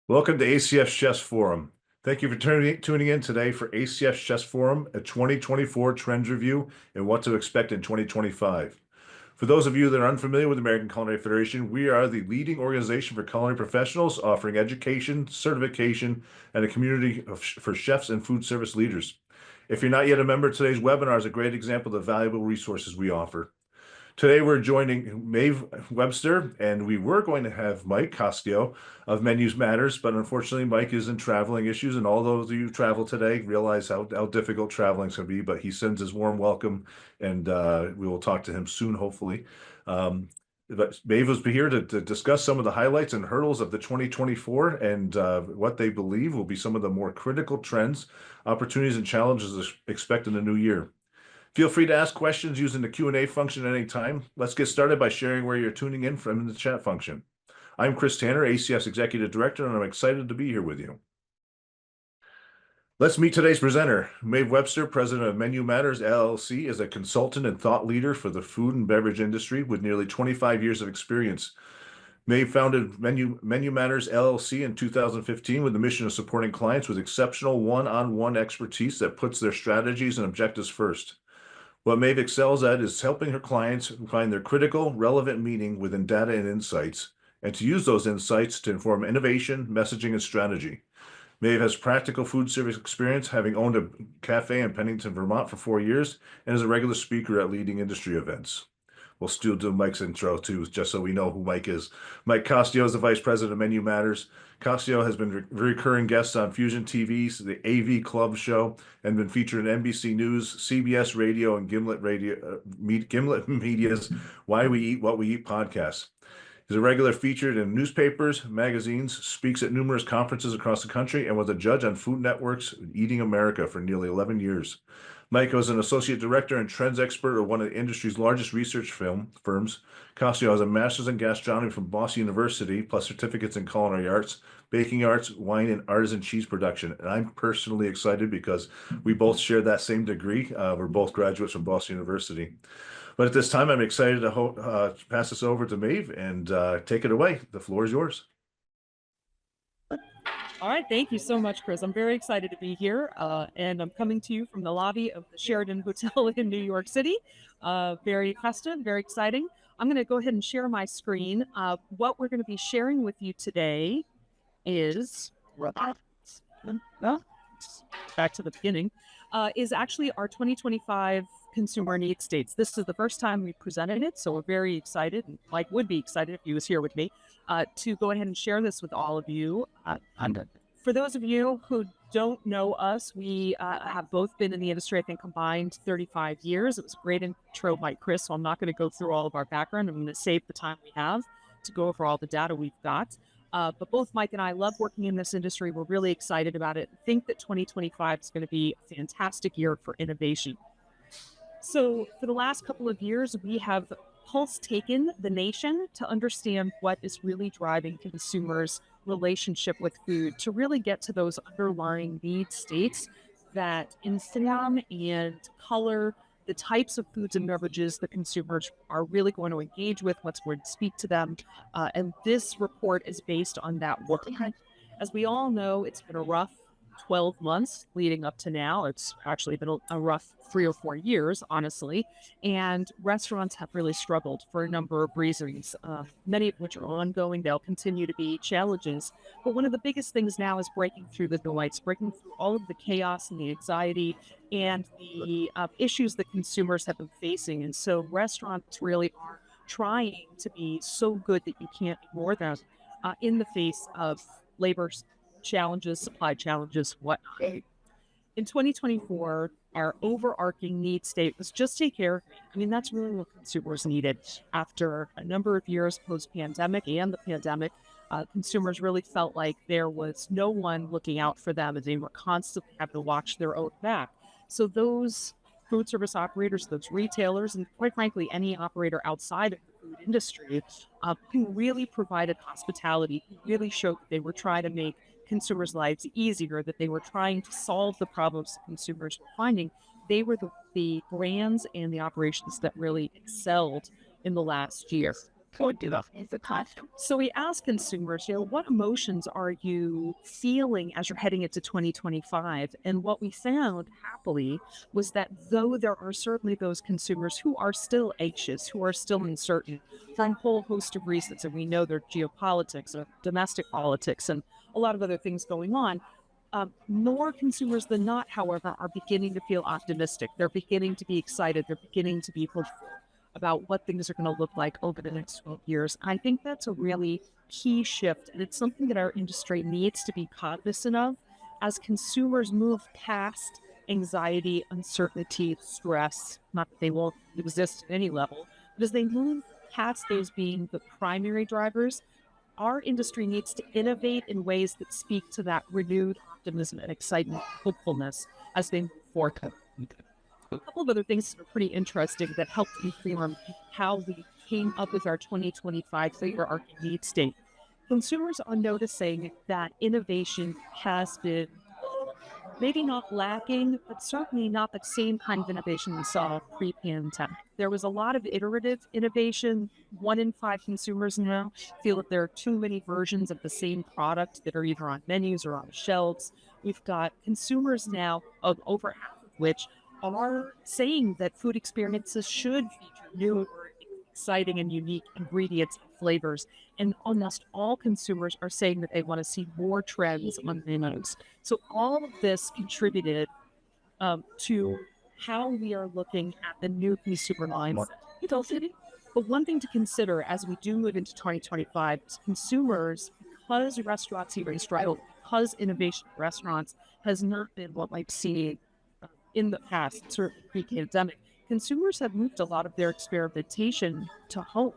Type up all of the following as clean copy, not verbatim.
Welcome to ACF Chess Forum. Thank you for tuning in today for ACF Chess Forum, a 2024 trends review and what to expect in 2025. For those of you that are unfamiliar with the American Culinary Federation, we are the leading organization for culinary professionals offering education, certification, and a community for chefs and food service leaders. If you're not yet a member, today's webinar is a great example of the valuable resources we offer. Today we're joining Maeve Webster, and we were going to have Mike Cossio of Menus Matters, but unfortunately Mike is in traveling issues, and all those of you who travel today realize how difficult traveling can be, but he sends his warm welcome, and we will talk to him soon, hopefully. But Maeve was here to discuss some of the highlights and hurdles of the 2024 and what they believe will be some of the more critical trends, opportunities, and challenges expected in the new year. Feel free to ask questions using the Q&A function at any time. Let's get started by sharing where you're tuning in from in the chat function. I'm Chris Tanner, ACF's Executive Director, and I'm excited to be here with you. Let's meet today's presenter. Maeve Webster, President of Menu Matters, LLC, is a consultant and thought leader for the food and beverage industry with nearly 25 years of experience. Maeve founded Menu Matters, LLC in 2015 with the mission of supporting clients with exceptional one-on-one expertise that puts their strategies and objectives first. What Maeve excels at is helping her clients find their critical, relevant meaning within data and insights, and to use those insights to inform innovation, messaging, and strategy. Maeve has practical food service experience, having owned a cafe in Pennington, Vermont for 4 years, and is a regular speaker at leading industry events. We'll still do Mike's intro too, just so we know who Mike is. Mike Cossio is the Vice President of Menu Matters. Cossio has been recurring guest on Fusion TV's The AV Club Show and been featured in NBC News, CBS Radio, and Gimlet Media's Why We Eat What We Eat podcast. He's a regular featured in newspapers, magazines, speaks at numerous conferences across the country, and was a judge on Food Network's Eating America for nearly 11 years. Mike was an associate director and trends expert of one of the industry's largest research firms. Cossio has a master's in gastronomy from Boston University, plus certificates in culinary arts, baking arts, wine, and artisan cheese production. And I'm personally excited because we both share that same degree. We're both graduates from Boston University. But at this time, I'm excited to pass this over to Maeve and take it away. The floor is yours. All right, thank you so much, Chris. I'm very excited to be here, and I'm coming to you from the lobby of the Sheraton Hotel in New York City. Very festive, very exciting. I'm going to go ahead and share my screen. What we're going to be sharing with you today is back to the beginning, is actually our 2025 consumer needs states. This is the first time we presented it, so we're very excited, and Mike would be excited if he was here with me, to go ahead and share this with all of you. For those of you who don't know us, we have both been in the industry, I think, combined 35 years. It was a great intro by Chris, so I'm not going to go through all of our background. I'm going to save the time we have to go over all the data we've got. But both Mike and I love working in this industry. We're really excited about it. I think that 2025 is going to be a fantastic year for innovation. So for the last couple of years, we have pulse taken the nation to understand what is really driving consumers' relationship with food, to really get to those underlying need states that inform and color the types of foods and beverages that consumers are really going to engage with, what's going to speak to them. And this report is based on that work. As we all know, it's been a rough 12 months leading up to now. It's actually been a rough 3 or 4 years, honestly. And restaurants have really struggled for a number of reasons, many of which are ongoing. They'll continue to be challenges. But one of the biggest things now is breaking through the noise, breaking through all of the chaos and the anxiety and the issues that consumers have been facing. And so restaurants really are trying to be so good that you can't ignore them in the face of labor challenges, supply challenges, whatnot. In 2024, our overarching need state was just take care of me. I mean, that's really what consumers needed. After a number of years post-pandemic and the pandemic, consumers really felt like there was no one looking out for them, and they were constantly having to watch their own back. So those food service operators, those retailers, and quite frankly, any operator outside of the food industry who really provided hospitality, who really showed that they were trying to make consumers' lives easier, that they were trying to solve the problems that consumers were finding. They were the brands and the operations that really excelled in the last year. So we asked consumers, what emotions are you feeling as you're heading into 2025? And what we found happily was that though there are certainly those consumers who are still anxious, who are still uncertain for a whole host of reasons, and we know there's geopolitics or domestic politics and a lot of other things going on. More consumers than not, however, are beginning to feel optimistic. They're beginning to be excited. They're beginning to be hopeful about what things are going to look like over the next 12 years. I think that's a really key shift, and it's something that our industry needs to be cognizant of as consumers move past anxiety, uncertainty, stress. Not that they won't exist at any level, but as they move past those being the primary drivers, our industry needs to innovate in ways that speak to that renewed optimism and excitement, hopefulness as they move forward. A couple of other things that are pretty interesting that helped inform how we came up with our 2025 overarching need state. Consumers are noticing that innovation has been maybe not lacking, but certainly not the same kind of innovation we saw pre-pandemic. There was a lot of iterative innovation. 1 in 5 consumers now feel that there are too many versions of the same product that are either on menus or on shelves. We've got consumers now, of over half of which are saying that food experiences should feature new, exciting, and unique ingredients and flavors. And almost all consumers are saying that they want to see more trends on menus. So all of this contributed to how we are looking at the new consumer mindset. But one thing to consider as we do move into 2025 is consumers, because restaurants even struggle, because innovation in restaurants has not been what we've seen in the past, certainly pre-pandemic, consumers have moved a lot of their experimentation to home.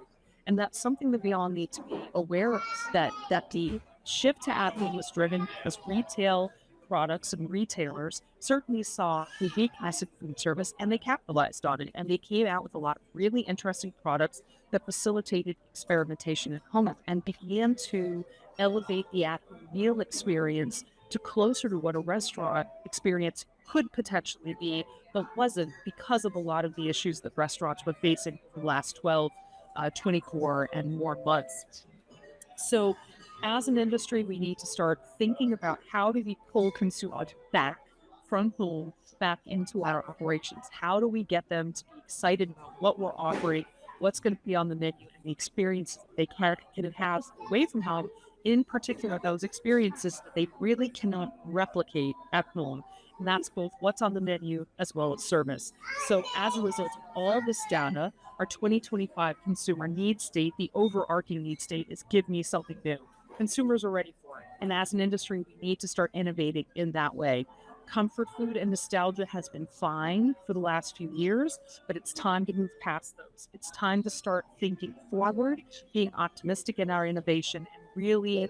And that's something that we all need to be aware of, that the shift to at-home was driven because retail products and retailers certainly saw the weakness of food service, and they capitalized on it. And they came out with a lot of really interesting products that facilitated experimentation at home and began to elevate the at-home meal experience to closer to what a restaurant experience could potentially be, but wasn't, because of a lot of the issues that restaurants were facing for the last 12, 24 and more months. So as an industry, we need to start thinking about how do we pull consumers back from home, back into our operations? How do we get them to be excited about what we're offering, what's going to be on the menu, and the experience they can have away from home, in particular those experiences that they really cannot replicate at home. And that's both what's on the menu as well as service. So as a result of all this data, our 2025 consumer need state, the overarching need state, is give me something new. Consumers are ready for it. And as an industry, we need to start innovating in that way. Comfort food and nostalgia has been fine for the last few years, but it's time to move past those. It's time to start thinking forward, being optimistic in our innovation, and really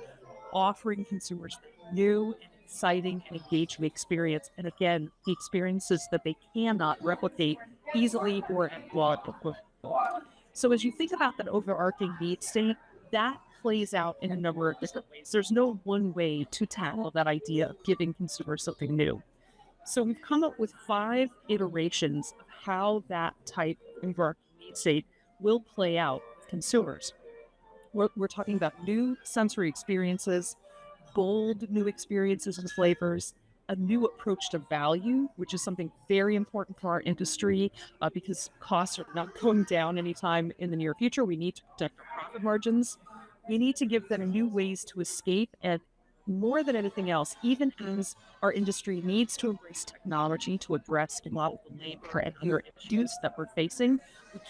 offering consumers new and exciting and engaging experience. And again, the experiences that they cannot replicate easily or at all. So as you think about that overarching need state, that plays out in a number of different ways. There's no one way to tackle that idea of giving consumers something new. So we've come up with 5 iterations of how that type of overarching need state will play out with consumers. We're talking about new sensory experiences, bold new experiences and flavors, a new approach to value, which is something very important for our industry because costs are not going down anytime in the near future. We need to protect our profit margins. We need to give them new ways to escape, and more than anything else, even as our industry needs to embrace technology to address a lot of the labor and other issues that we're facing,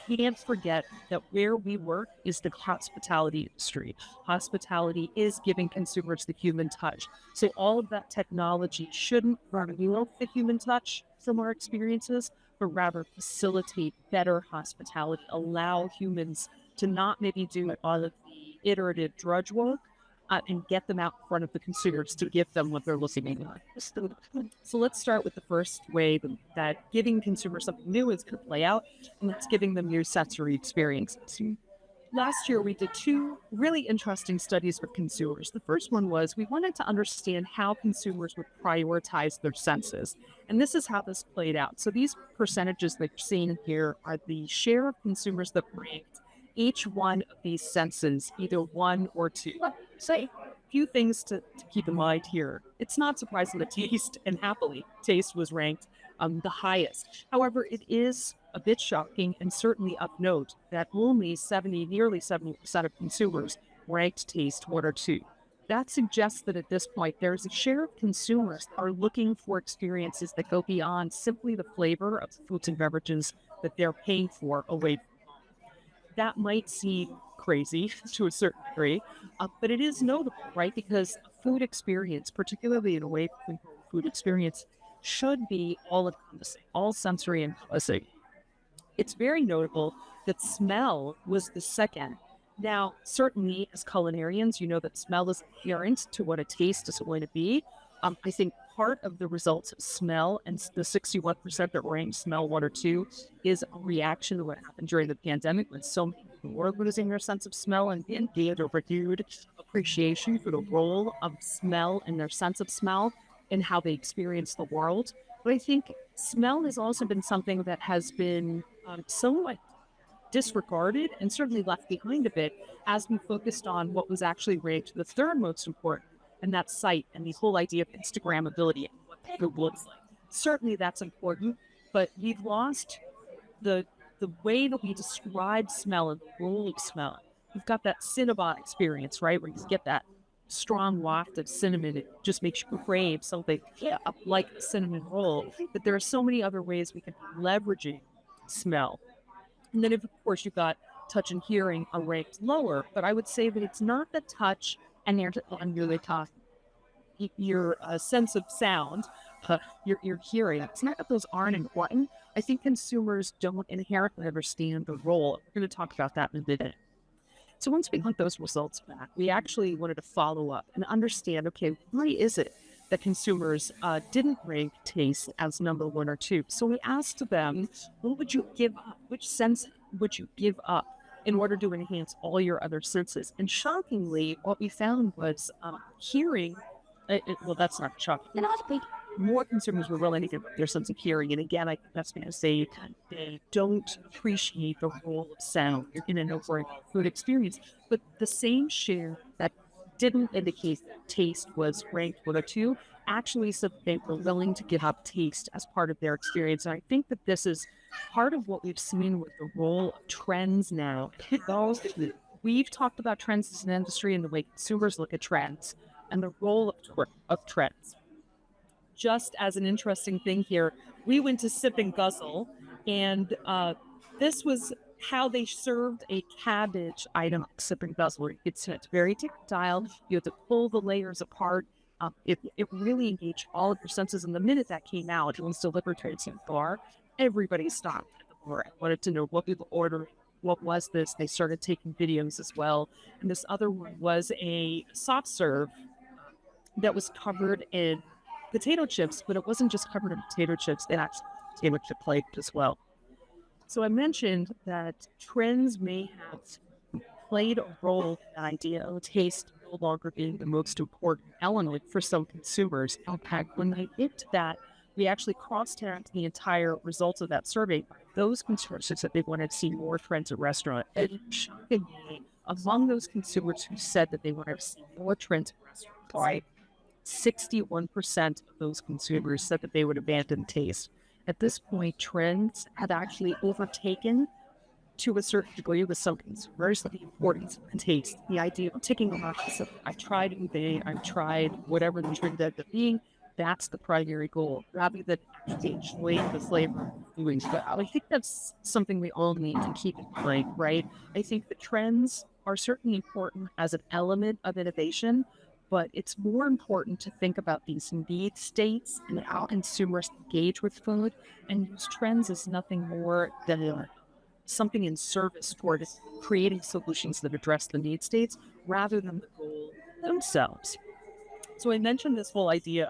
we can't forget that where we work is the hospitality industry. Hospitality is giving consumers the human touch. So all of that technology shouldn't remove the human touch from our experiences, but rather facilitate better hospitality, allow humans to not maybe do all of the iterative drudge work, and get them out in front of the consumers to give them what they're looking for. So let's start with the first way that giving consumers something new is going to play out, and that's giving them new sensory experiences. Last year, we did 2 really interesting studies with consumers. The first one was we wanted to understand how consumers would prioritize their senses. And this is how this played out. So these percentages that you're seeing here are the share of consumers that ranked each one of these senses, either one or two. So a few things to keep in mind here. It's not surprising that taste, and happily, taste was ranked the highest. However, it is a bit shocking and certainly of note that nearly 70% of consumers ranked taste one or two. That suggests that at this point, there's a share of consumers that are looking for experiences that go beyond simply the flavor of the foods and beverages that they're paying for away. That might seem crazy to a certain degree, but it is notable, right? Because a food experience, particularly an away from home food experience, should be all encompassing, all sensory encompassing. It's very notable that smell was the second. Now, certainly as culinarians, you know that smell is inherent to what a taste is going to be. I think part of the results of smell and the 61% that ranked smell one or two is a reaction to what happened during the pandemic when so many people were losing their sense of smell and gained a renewed appreciation for the role of smell and their sense of smell and how they experience the world. But I think smell has also been something that has been somewhat disregarded and certainly left behind a bit as we focused on what was actually ranked the third most important, and that's sight and the whole idea of Instagrammability and what food looks like. Certainly that's important, but we've lost the way that we describe smell and the role of smell. You've got that Cinnabon experience, right, where you get that strong waft of cinnamon. It just makes you crave something like a cinnamon roll. But there are so many other ways we can be leveraging smell. And then, of course, you've got touch and hearing are ranked lower. But I would say that it's not the touch and you're talking. Your sense of sound, your hearing. It's not that those aren't important. I think consumers don't inherently understand the role. We're going to talk about that in a minute. So once we got those results back, we actually wanted to follow up and understand, okay, why is it that consumers didn't rank taste as number one or two? So we asked them, what would you give up? Which sense would you give up in order to enhance all your other senses? And shockingly, what we found was hearing. Well, that's not shocking. More consumers were willing to give up their sense of hearing. And again, I think that's going to say they don't appreciate the role of sound in an overall food experience. But the same share that didn't indicate that taste was ranked one or two actually said they were willing to give up taste as part of their experience. And I think that this is part of what we've seen with the role of trends now. We've talked about trends as an industry and the way consumers look at trends and the role of trends. Just as an interesting thing here, we went to Sip and Guzzle, and this was how they served a cabbage item at Sip and Guzzle. It's very tactile. You have to pull the layers apart. It really engaged all of your senses. And the minute that came out, it was delivered to its bar. Everybody stopped at the bar and wanted to know what people ordered. What was this? They started taking videos as well. And this other one was a soft serve that was covered in potato chips, but it wasn't just covered in potato chips. It actually had potato chip flaked as well. So I mentioned that trends may have played a role in the idea of taste no longer being the most important element for some consumers. In fact, when they get to that, we actually cross-checked the entire results of that survey. Those consumers said they wanted to see more trends at restaurants. And shockingly, among those consumers who said that they wanted to see more trends at restaurants, right, 61% of those consumers said that they would abandon taste. At this point, trends had actually overtaken, to a certain degree, with some consumers, the importance of taste. The idea of ticking a box of, I've tried ube, I've tried whatever the trend ended up being, that's the primary goal, rather than actually enjoying the flavor of doing so. I think that's something we all need to keep in mind, right? I think the trends are certainly important as an element of innovation, but it's more important to think about these need states and how consumers engage with food and use trends as nothing more than something in service toward creating solutions that address the need states rather than the goal themselves. So I mentioned this whole idea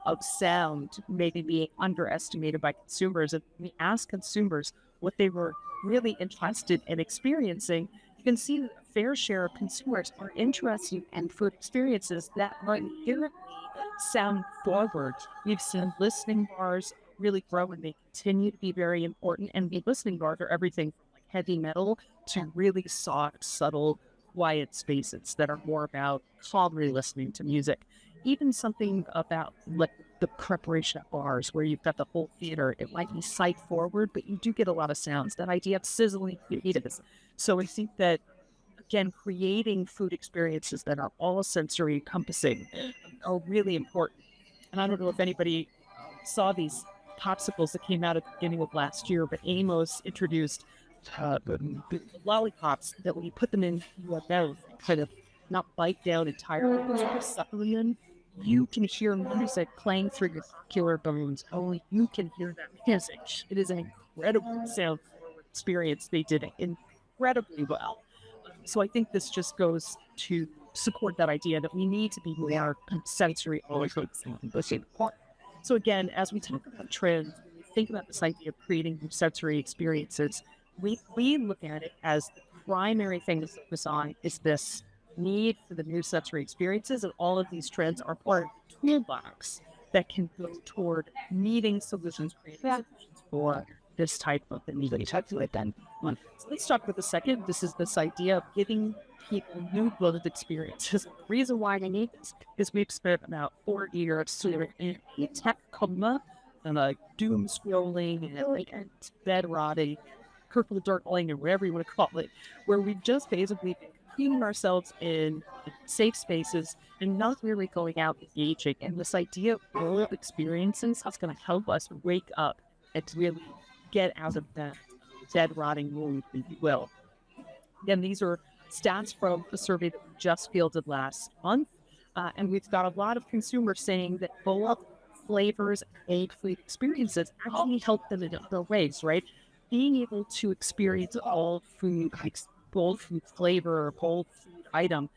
of sound maybe being underestimated by consumers. And we asked consumers what they were really interested in experiencing. You can see that a fair share of consumers are interested in food experiences that are inherently sound forward. We've seen listening bars really grow, and they continue to be very important. And the listening bars are everything from like heavy metal to really soft, subtle, quiet spaces that are more about calmly listening to music. Even something about like the preparation of bars where you've got the whole theater, it might be sight forward, but you do get a lot of sounds. That idea of sizzling fajitas. So I think that again, creating food experiences that are all sensory encompassing are really important. And I don't know if anybody saw these popsicles that came out at the beginning of last year, but Amos introduced the lollipops that when you put them in your mouth, kind of not bite down entirely, but sort of suckle in, you can hear music playing through your ocular bones. Only you can hear that music. It is an incredible sound experience. They did it incredibly well. So I think this just goes to support that idea that we need to be more sensory oriented. So again, as we talk about trends, when we think about this idea of creating new sensory experiences, we look at it as the primary thing to focus on is this need for the new sensory experiences, and all of these trends are part of the toolbox that can go toward meeting solutions, creating solutions for this type of thing. So let's talk about the second. This is this idea of giving people new world experiences. The reason why I need this is we've spent about 4 years sort of in a tech coma and like doom scrolling and bed rotting, purple darkling, or whatever you want to call it, where we've just basically been keeping ourselves in safe spaces and not really going out engaging. And this idea of world experiences is going to help us wake up and really get out of that dead rotting mood, if you will. Again, these are stats from a survey that we just fielded last month. And we've got a lot of consumers saying that bold flavors and food experiences actually help them in other ways, right? Being able to experience all food, like bold food flavor or bold food item,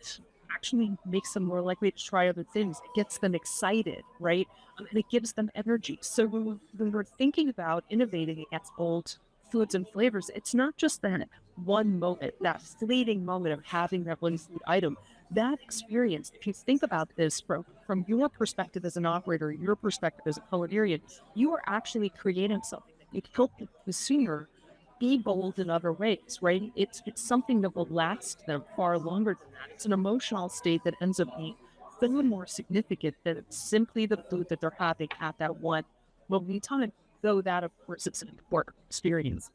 actually makes them more likely to try other things. It gets them excited, right? And it gives them energy. So when we're thinking about innovating against bold foods and flavors, it's not just that one moment, that fleeting moment of having that one food item. That experience, if you think about this from your perspective as an operator, your perspective as a culinarian, you are actually creating something that you can help the consumer be bold in other ways, right? It's something that will last them far longer than that. It's an emotional state that ends up being a little more significant than simply the food that they're having at that one moment in time, though that, of course, is an important experience.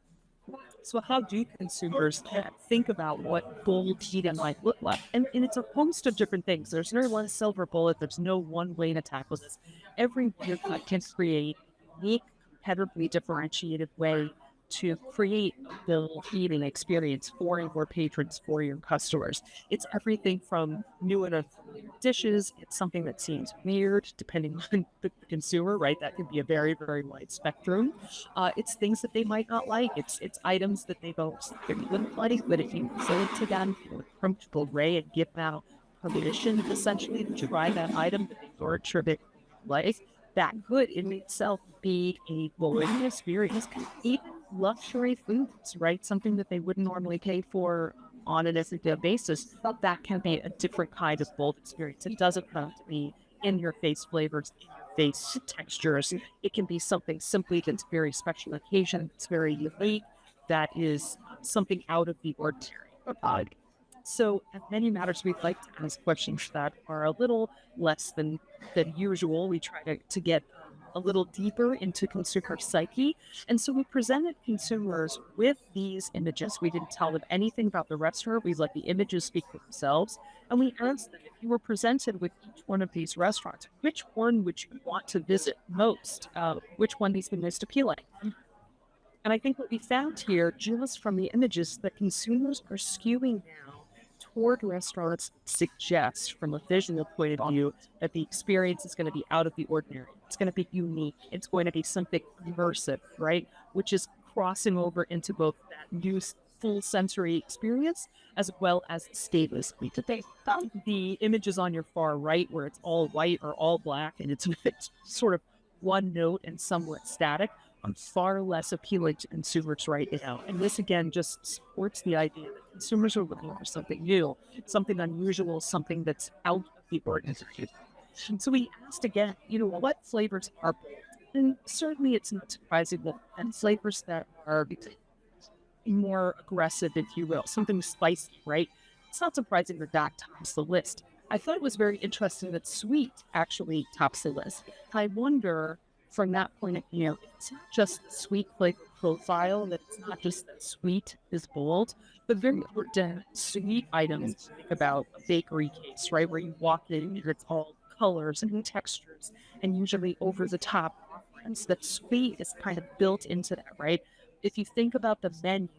So how do consumers think about what bold eating might look like? And it's a host of different things. There's no one silver bullet. There's no one way to tackle this. Every beer can create a unique, competitively differentiated way to create the eating experience for your patrons, for your customers. It's everything from new and dishes. It's something that seems weird depending on the consumer, right? That can be a very, very wide spectrum. It's things that they might not like. It's items that they don't wouldn't like, but if you sell it to them from people Ray and give them permission essentially to try that item that they don't sure like, that could in itself be a boring experience. Even luxury foods, right? Something that they wouldn't normally pay for on an everyday basis, that can be a different kind of bold experience. It doesn't have to be in your face flavors, in your face textures. It can be something simply that's very special occasion, it's very unique, that is something out of the ordinary. So at Menu Matters, we'd like to ask questions that are a little less than usual. We try to get a little deeper into consumer psyche. And so we presented consumers with these images. We didn't tell them anything about the restaurant. We let the images speak for themselves. And we asked them, if you were presented with each one of these restaurants, which one would you want to visit most? Which one is the most appealing? And I think what we found here, just from the images, that consumers are skewing now toward restaurants suggest, from a visual point of view, that the experience is going to be out of the ordinary. It's going to be unique. It's going to be something immersive, right? Which is crossing over into both that new full sensory experience as well as stateless. The images on your far right, where it's all white or all black and it's sort of one note and somewhat static, are far less appealing to consumers right now. And this, again, just supports the idea that consumers are looking for something new, something unusual, something that's out of the ordinary. So we asked again, what flavors are bold? And certainly it's not surprising that flavors that are more aggressive, if you will, something spicy, right? It's not surprising that that tops the list. I thought it was very interesting that sweet actually tops the list. I wonder from that point of view, it's not just the sweet flavor profile, that it's not just that sweet is bold, but very often sweet items, think about a bakery case, right? Where you walk in and it's all colors and textures and usually over the top offerings. That sweet is kind of built into that, right? If you think about the menu,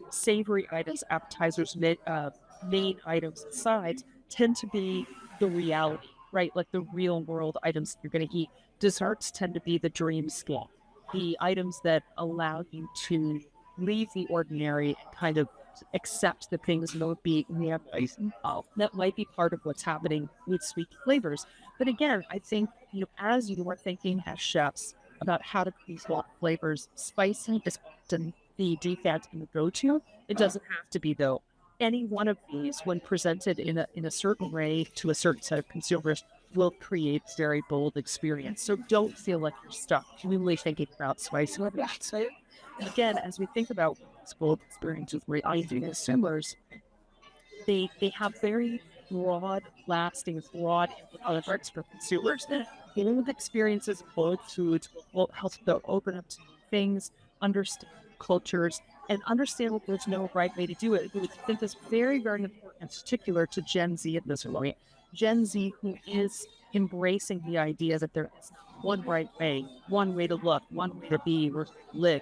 savory items, appetizers, main items, and sides tend to be the reality, right? Like the real world items that you're going to eat. Desserts tend to be the dream scale, the items that allow you to leave the ordinary and kind of accept the things that will be that might be part of what's happening with sweet flavors. But again, I think, as you are thinking as chefs about how to produce flavors, spicy is often the default and the go-to. It doesn't have to be, though. Any one of these, when presented in a certain way to a certain set of consumers, will create a very bold experience. So don't feel like you're stuck really thinking about spice. Again, as we think about these bold experiences with consumers, they have very broad, lasting, broad effects for consumers. Bold experiences, bold foods will help them open up to new things, understand cultures, and understand that there's no right way to do it. I think that's very, very important, in particular to Gen Z at this point. Gen Z, who is embracing the idea that there is one right way, one way to look, one way to be or live.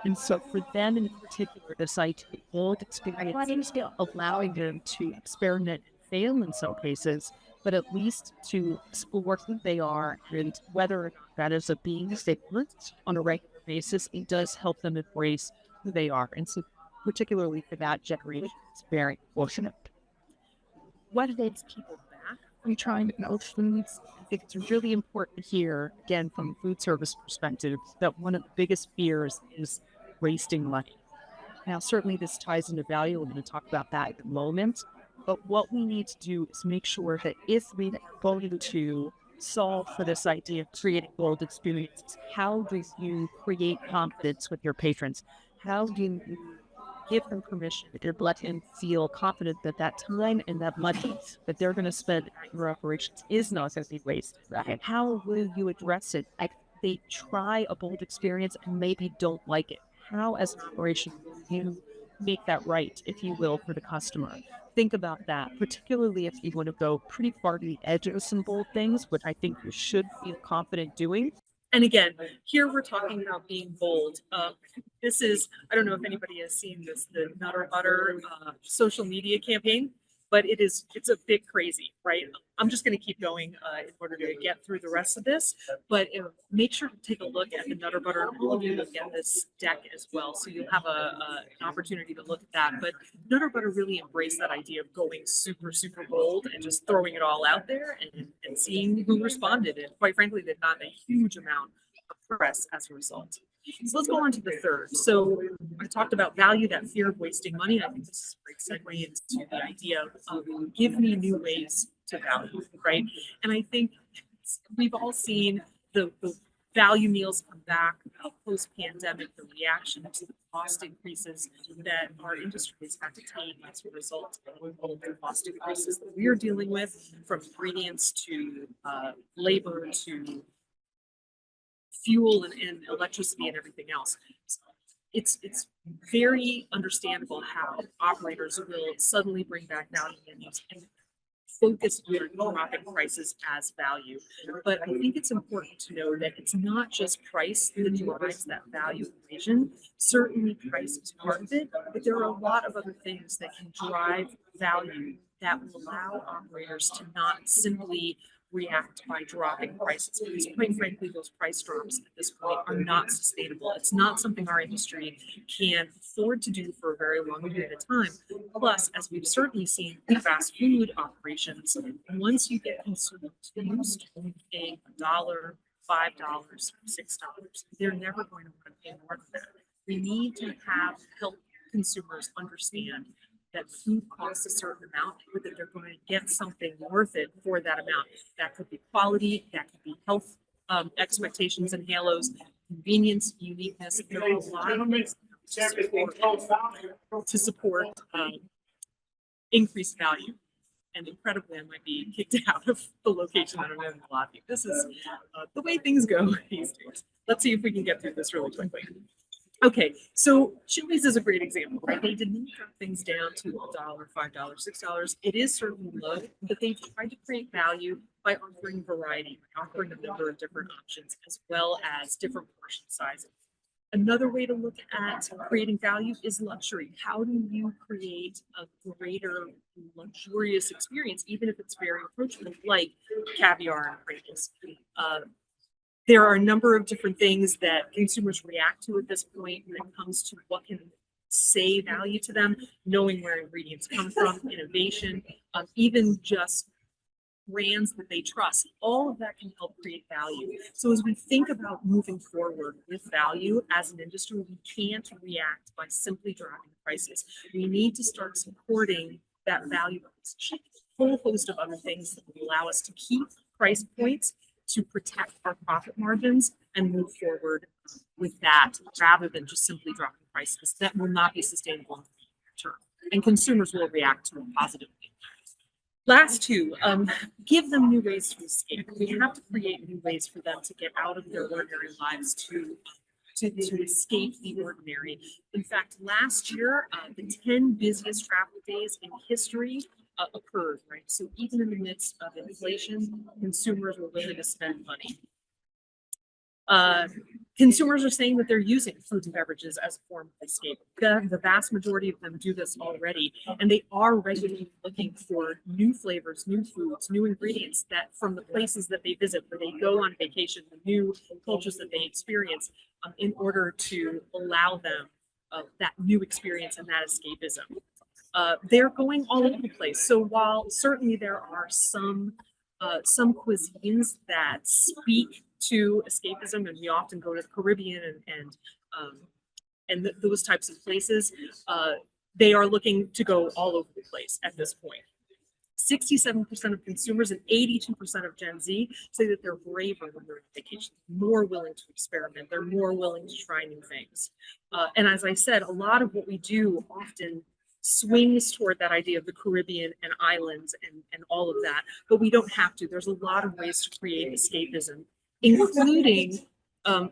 And so for them in particular, this idea of bold experience, allowing them to experiment and fail in some cases, but at least to explore who they are and whether or not that is a being statement on a regular basis, it does help them embrace who they are. And so particularly for that generation, it's very fortunate. What holds people back from trying out foods? I think it's really important here, again, from a food service perspective, that one of the biggest fears is wasting money. Now, certainly this ties into value. We're going to talk about that in a moment. But what we need to do is make sure that if we are going to solve for this idea of creating bold experiences, how do you create confidence with your patrons? How do you give them permission to let them feel confident that that time and that money that they're going to spend at your operations is not going to be wasted? Right? How will you address it? Like they try a bold experience and maybe don't like it. How, as an operation, will you make that right, if you will, for the customer? Think about that, particularly if you want to go pretty far to the edge of some bold things, which I think you should feel confident doing. And again, here we're talking about being bold. This is, I don't know if anybody has seen this, the Nutter Butter social media campaign, but it's a bit crazy, right? I'm just going to keep going in order to get through the rest of this, but make sure to take a look at the Nutter Butter, and all of you look at this deck as well, so you'll have an opportunity to look at that. But Nutter Butter really embraced that idea of going super, super bold and just throwing it all out there and seeing who responded. And quite frankly, they've gotten a huge amount of press as a result. So let's go on to the third. So I talked about value, that fear of wasting money. I think this is a great segue into the idea of give me new ways to value, right? And I think we've all seen the value meals come back post-pandemic, the reaction to the cost increases that our industry has had to take as a result of the cost increases that we are dealing with, from ingredients to labor to fuel and electricity and everything else. It's very understandable how operators will suddenly bring back value menus and focus on dropping prices as value. But I think it's important to know that it's not just price that drives that value equation. Certainly price is part of it, but there are a lot of other things that can drive value that will allow operators to not simply react by dropping prices, because quite frankly, those price drops at this point are not sustainable. It's not something our industry can afford to do for a very long period of time. Plus, as we've certainly seen in fast food operations, once you get consumers used to paying $1, $5, $6, they're never going to want to pay more than that. We need to help consumers understand that food costs a certain amount, but that they're going to get something worth it for that amount. That could be quality, that could be health expectations and halos, convenience, uniqueness. There are a lot of things to support increased value. And incredibly, I might be kicked out of the location that I'm in the lobby. This is the way things go these days. Let's see if we can get through this really quickly. Okay, so Chili's is a great example, right? They didn't drop things down to $1, $5, $6. It is certainly low, but they've tried to create value by offering variety, by offering a number of different options, as well as different portion sizes. Another way to look at creating value is luxury. How do you create a greater luxurious experience, even if it's very approachable, like caviar and crepes? There are a number of different things that consumers react to at this point when it comes to what can say value to them, knowing where ingredients come from, innovation, even just brands that they trust. All of that can help create value. So as we think about moving forward with value as an industry, we can't react by simply dropping prices. We need to start supporting that value proposition, a whole host of other things that will allow us to keep price points, to protect our profit margins and move forward with that rather than just simply dropping prices. That will not be sustainable in the term, and consumers will react to it positively. Last two, give them new ways to escape. We have to create new ways for them to get out of their ordinary lives to escape the ordinary. In fact, last year, the 10 busiest travel days in history occurred, right? So even in the midst of inflation, consumers were willing to spend money. Consumers are saying that they're using foods and beverages as a form of escape. The vast majority of them do this already, and they are regularly looking for new flavors, new foods, new ingredients that from the places that they visit, where they go on vacation, the new cultures that they experience, in order to allow them that new experience and that escapism. They're going all over the place. So while certainly there are some cuisines that speak to escapism, and we often go to the Caribbean and those types of places, they are looking to go all over the place at this point. 67% of consumers and 82% of Gen Z say that they're braver when they're on vacation, more willing to experiment, they're more willing to try new things. And as I said, a lot of what we do often swings toward that idea of the Caribbean and islands and all of that, but we don't have to. There's a lot of ways to create escapism, including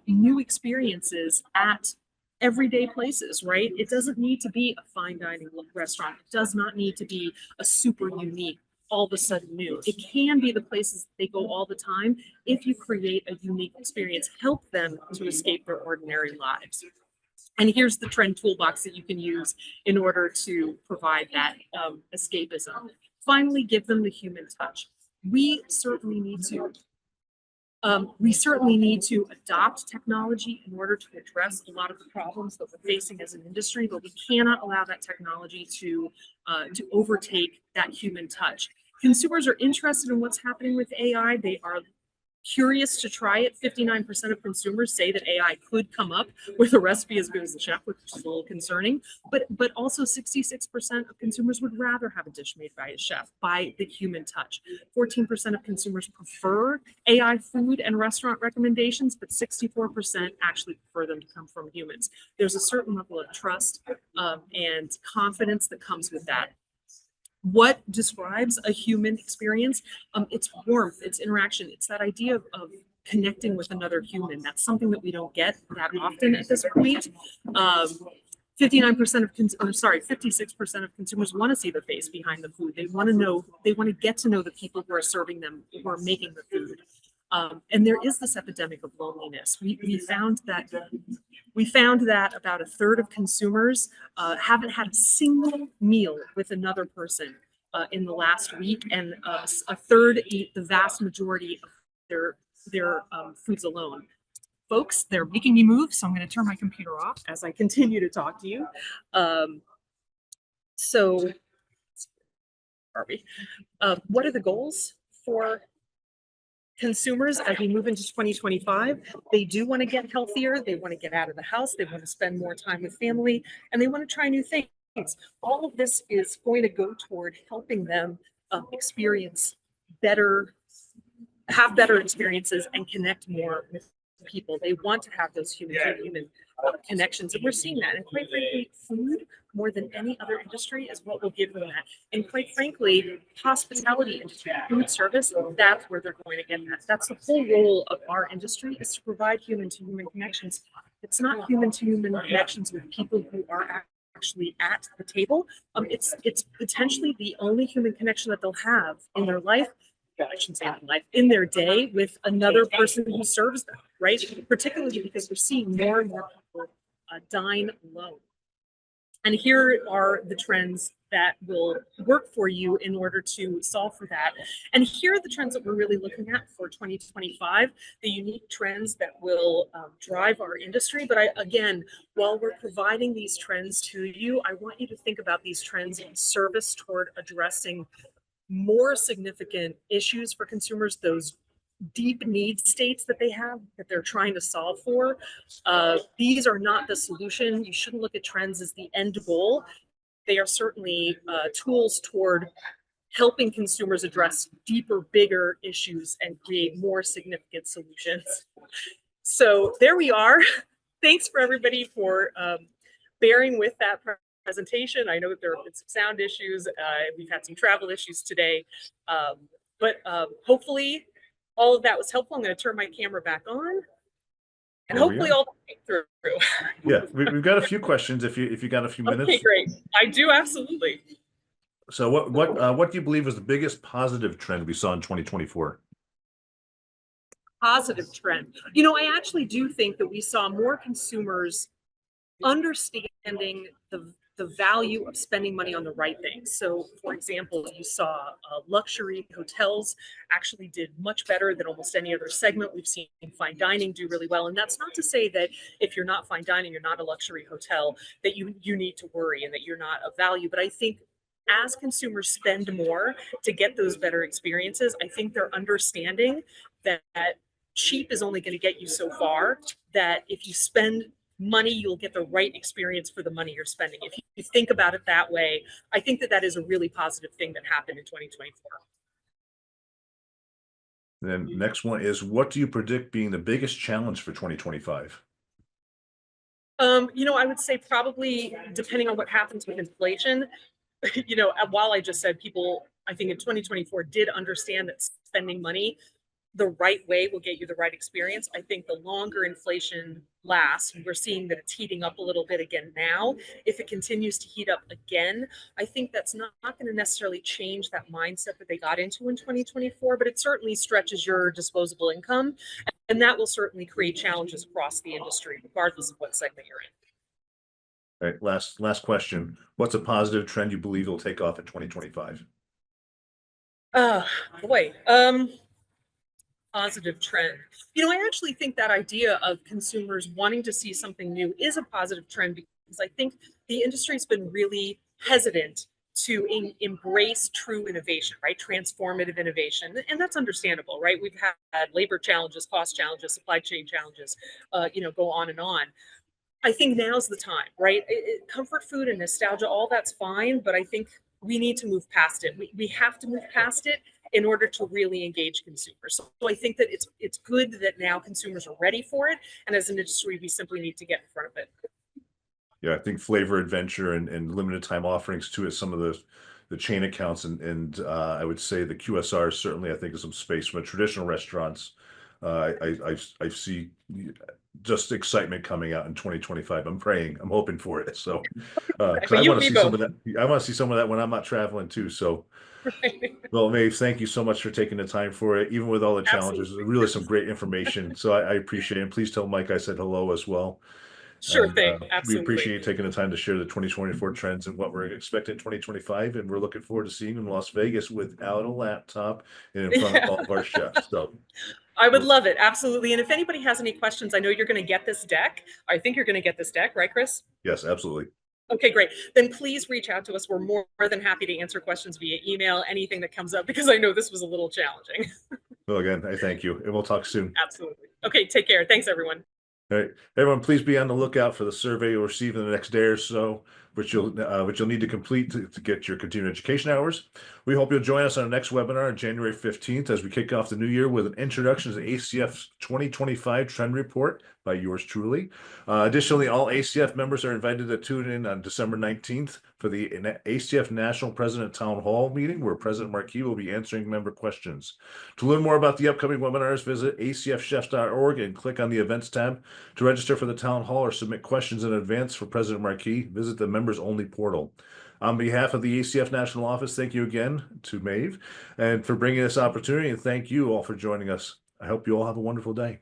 new experiences at everyday places, right? It doesn't need to be a fine dining restaurant. It does not need to be a super unique, all of a sudden new. It can be the places they go all the time. If you create a unique experience, help them to escape their ordinary lives. And here's the trend toolbox that you can use in order to provide that escapism. Finally, give them the human touch. We certainly need to adopt technology in order to address a lot of the problems that we're facing as an industry, but we cannot allow that technology to overtake that human touch. Consumers are interested in what's happening with AI. They are curious to try it. 59% of consumers say that AI could come up with a recipe as good as the chef, which is a little concerning. But also 66% of consumers would rather have a dish made by a chef, by the human touch. 14% of consumers prefer AI food and restaurant recommendations, but 64% actually prefer them to come from humans. There's a certain level of trust and confidence that comes with that. What describes a human experience? It's warmth, it's interaction, it's that idea of connecting with another human. That's something that we don't get that often at this point. 56% of consumers want to see the face behind the food. They want to get to know the people who are serving them, who are making the food. And there is this epidemic of loneliness. We found that about a third of consumers haven't had a single meal with another person in the last week, and a third eat the vast majority of their foods alone. Folks, they're making me move, so I'm going to turn my computer off as I continue to talk to you. So, are we? What are the goals for consumers as we move into 2025? They do want to get healthier. They want to get out of the house. They want to spend more time with family, and they want to try new things. All of this is going to go toward helping them experience better, have better experiences, and connect more with people. They want to have those human-to-human connections, and we're seeing that. And quite frankly, food, more than any other industry, is what will give them that. And quite frankly, hospitality industry, food service, that's where they're going to get that. That's the whole role of our industry, is to provide human-to-human connections. It's not human-to-human connections with people who are actually at the table. It's potentially the only human connection that they'll have in their life. I shouldn't say in life, in their day, with another person who serves them, right? Particularly because we're seeing more and more people dine alone. And here are the trends that will work for you in order to solve for that. And here are the trends that we're really looking at for 2025, the unique trends that will drive our industry. But again, while we're providing these trends to you, I want you to think about these trends in service toward addressing more significant issues for consumers, those deep need states that they have that they're trying to solve for. These are not the solution. You shouldn't look at trends as the end goal. They are certainly tools toward helping consumers address deeper, bigger issues and create more significant solutions. So there we are. Thanks for everybody for bearing with that presentation. I know that there have been some sound issues. We've had some travel issues today, but hopefully all of that was helpful. I'm going to turn my camera back on, and hopefully all that came through. Yeah, we've got a few questions if you got a few minutes. Okay, great. I do, absolutely. So what do you believe was the biggest positive trend we saw in 2024? Positive trend. You know, I actually do think that we saw more consumers understanding the value of spending money on the right things. So, for example, you saw luxury hotels actually did much better than almost any other segment. We've seen fine dining do really well. And that's not to say that if you're not fine dining, you're not a luxury hotel, that you need to worry and that you're not of value. But I think as consumers spend more to get those better experiences, I think they're understanding that cheap is only going to get you so far, that if you spend money, you'll get the right experience for the money you're spending. If you think about it that way, I think that is a really positive thing that happened in 2024. Then next one is, what do you predict being the biggest challenge for 2025? You know, I would say probably, depending on what happens with inflation, you know, while I just said people, I think in 2024 did understand that spending money the right way will get you the right experience. I think the longer inflation lasts, we're seeing that it's heating up a little bit again now. If it continues to heat up again, I think that's not going to necessarily change that mindset that they got into in 2024, but it certainly stretches your disposable income. And that will certainly create challenges across the industry, regardless of what segment you're in. All right, last question. What's a positive trend you believe will take off in 2025? Boy. Positive trend. You know, I actually think that idea of consumers wanting to see something new is a positive trend, because I think the industry's been really hesitant to embrace true innovation, right? Transformative innovation. And that's understandable, right? We've had labor challenges, cost challenges, supply chain challenges, you know, go on and on. I think now's the time, right? Comfort food and nostalgia, all that's fine, but I think we need to move past it. We have to move past it in order to really engage consumers. So I think that it's good that now consumers are ready for it, and as an industry, we simply need to get in front of it. Yeah, I think flavor adventure and limited time offerings to it, some of the chain accounts and I would say the QSR certainly, I think, is some space from the traditional restaurants. I see just excitement coming out in 2025. I'm praying, I'm hoping for it. So I want to see some of that. I want to see some of that when I'm not traveling too. So well, Maeve, thank you so much for taking the time for it, even with all the challenges. Really some great information. So I appreciate it. And please tell Mike I said hello as well. Sure thing. Absolutely. We appreciate you taking the time to share the 2024 trends and what we're expecting in 2025. And we're looking forward to seeing you in Las Vegas without a laptop and in front of all of our chefs. So I would love it. Absolutely. And if anybody has any questions, I know you're going to get this deck. I think you're going to get this deck, right, Chris? Yes, absolutely. Okay, great. Then please reach out to us. We're more than happy to answer questions via email, anything that comes up, because I know this was a little challenging. Well, again, I thank you, and we'll talk soon. Absolutely. Okay, take care. Thanks, everyone. All right, everyone, please be on the lookout for the survey you'll receive in the next day or so, which you'll need to complete to get your continuing education hours. We hope you'll join us on our next webinar on January 15th as we kick off the new year with an introduction to the ACF's 2025 Trend Report by yours truly. Additionally, all ACF members are invited to tune in on December 19th for the ACF National President Town Hall meeting, where President Markey will be answering member questions. To learn more about the upcoming webinars, visit acfchefs.org and click on the events tab. To register for the town hall or submit questions in advance for President Markey, visit the members only portal. On behalf of the ACF National Office, thank you again to Maeve and for bringing this opportunity, and thank you all for joining us. I hope you all have a wonderful day.